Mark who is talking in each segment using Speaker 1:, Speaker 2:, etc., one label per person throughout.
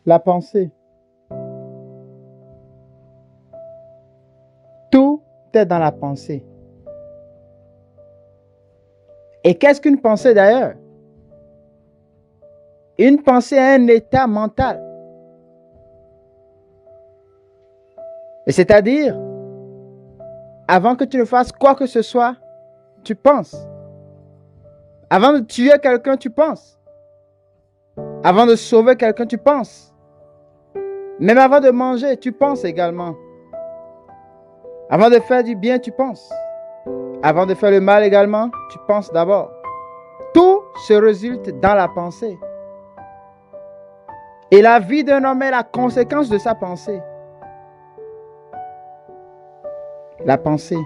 Speaker 1: La pensée. Tout est dans la pensée. Et qu'est-ce qu'une pensée d'ailleurs? Une pensée est un état mental. Et c'est-à-dire, avant que tu ne fasses quoi que ce soit, tu penses. Avant de tuer quelqu'un, tu penses. Avant de sauver quelqu'un, tu penses. Même avant de manger, tu penses également. Avant de faire du bien, tu penses. Avant de faire le mal également, tu penses d'abord. Tout se résulte dans la pensée. Et la vie d'un homme est la conséquence de sa pensée. La pensée.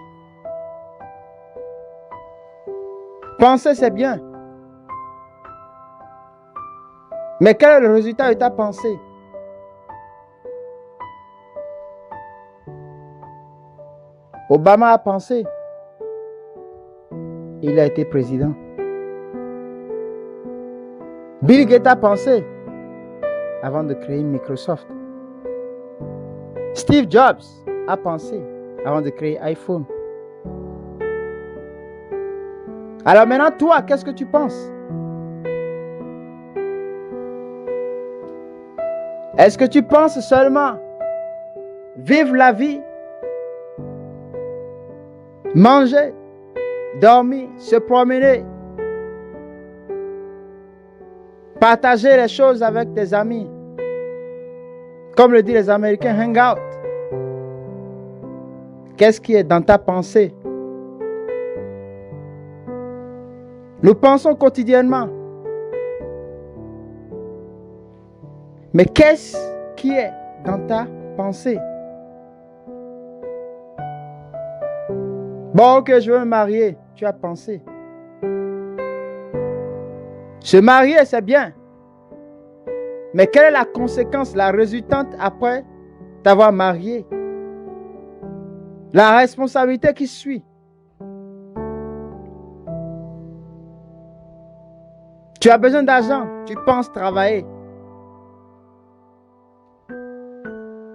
Speaker 1: Penser, c'est bien. Mais quel est le résultat de ta pensée? Obama a pensé. Il a été président. Bill Gates a pensé avant de créer Microsoft. Steve Jobs a pensé avant de créer iPhone. Alors maintenant, toi, qu'est-ce que tu penses? Est-ce que tu penses seulement vivre la vie, manger, dormir, se promener, partager les choses avec tes amis, comme le disent les Américains, hang out? Qu'est-ce qui est dans ta pensée? Nous pensons quotidiennement. Mais qu'est-ce qui est dans ta pensée? Bon, ok, je veux me marier. Tu as pensé. Se marier, c'est bien. Mais quelle est la conséquence, la résultante après t'avoir marié? La responsabilité qui suit. Tu as besoin d'argent. Tu penses travailler.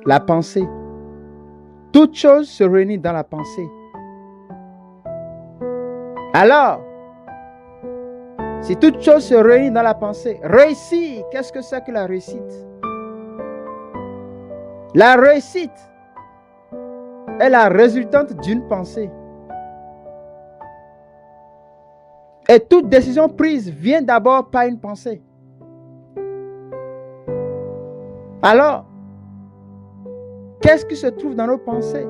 Speaker 1: La pensée. Toute chose se réunit dans la pensée. Alors, si toute chose se réunit dans la pensée, réussir, qu'est-ce que c'est que la réussite? La réussite est la résultante d'une pensée. Et toute décision prise vient d'abord par une pensée. Alors, qu'est-ce qui se trouve dans nos pensées?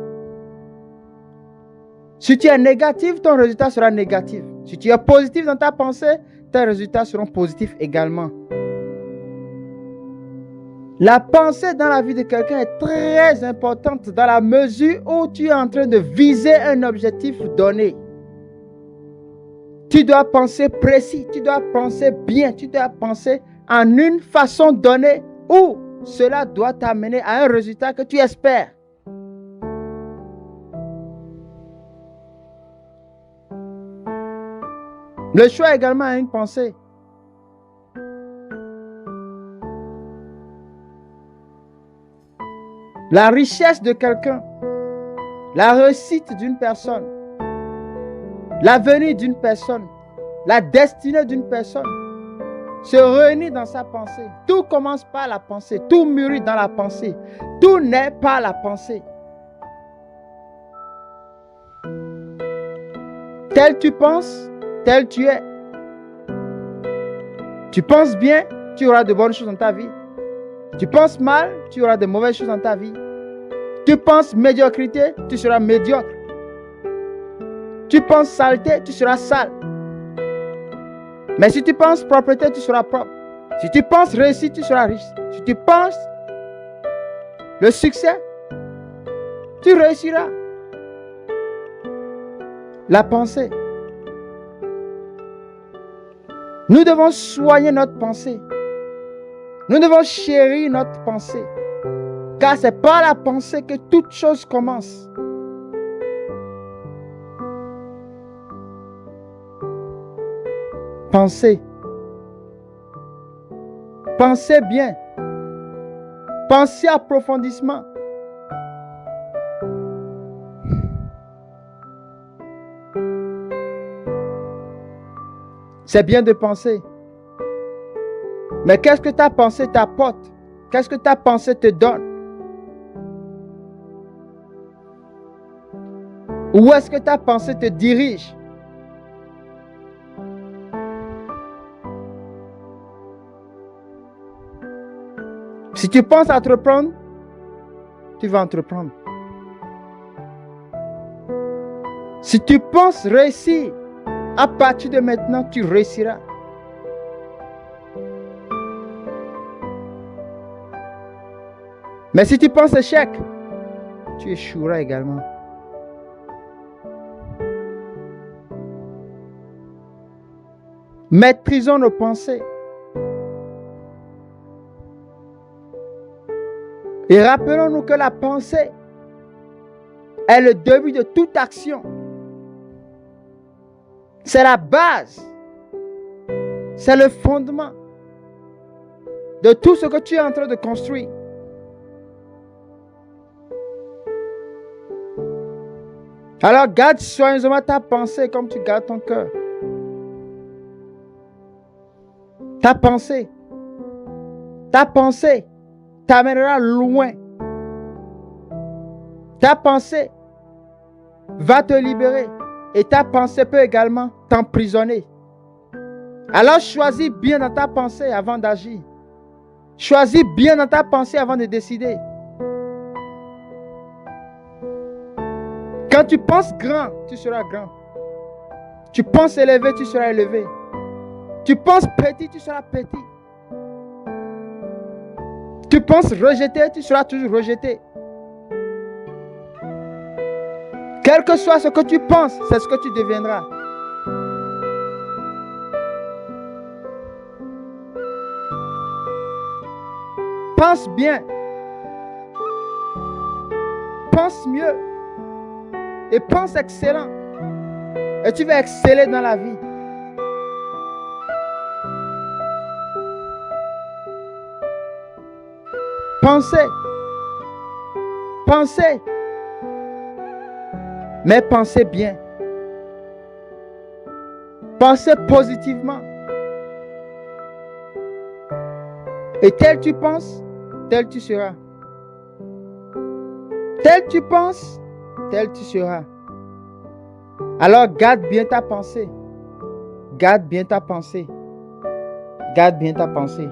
Speaker 1: Si tu es négatif, ton résultat sera négatif. Si tu es positif dans ta pensée, tes résultats seront positifs également. La pensée dans la vie de quelqu'un est très importante dans la mesure où tu es en train de viser un objectif donné. Tu dois penser précis, tu dois penser bien, tu dois penser en une façon donnée où cela doit t'amener à un résultat que tu espères. Le choix également a une pensée. La richesse de quelqu'un, la réussite d'une personne, l'avenir d'une personne, la destinée d'une personne se réunit dans sa pensée. Tout commence par la pensée, tout mûrit dans la pensée, tout naît par la pensée. Tel tu penses, tel tu es. Tu penses bien, tu auras de bonnes choses dans ta vie. Tu penses mal, tu auras de mauvaises choses dans ta vie. Tu penses médiocrité, tu seras médiocre. Tu penses saleté, tu seras sale. Mais si tu penses propreté, tu seras propre. Si tu penses réussite, tu seras riche. Si tu penses le succès, tu réussiras. La pensée. Nous devons soigner notre pensée. Nous devons chérir notre pensée. Car c'est par la pensée que toute chose commence. Pensez. Pensez bien. Pensez approfondissement. C'est bien de penser. Mais qu'est-ce que ta pensée t'apporte? Qu'est-ce que ta pensée te donne? Où est-ce que ta pensée te dirige? Si tu penses entreprendre, tu vas entreprendre. Si tu penses réussir, à partir de maintenant, tu réussiras. Mais si tu penses échec, tu échoueras également. Maîtrisons nos pensées. Et rappelons-nous que la pensée est le début de toute action. C'est la base. C'est le fondement de tout ce que tu es en train de construire. Alors garde soigneusement ta pensée comme tu gardes ton cœur. Ta pensée t'amènera loin. Ta pensée va te libérer et ta pensée peut également t'emprisonner. Alors choisis bien dans ta pensée avant d'agir. Choisis bien dans ta pensée avant de décider. Quand tu penses grand, tu seras grand. Tu penses élevé, tu seras élevé. Tu penses petit, tu seras petit. Tu penses rejeté, tu seras toujours rejeté. Quel que soit ce que tu penses, c'est ce que tu deviendras. Pense bien. Pense mieux. Et pense excellent. Et tu vas exceller dans la vie. Pensez. Pensez. Mais pensez bien. Pensez positivement. Et tel tu penses, tel tu seras. Tel tu penses, tel tu seras. Alors garde bien ta pensée. Garde bien ta pensée. Garde bien ta pensée.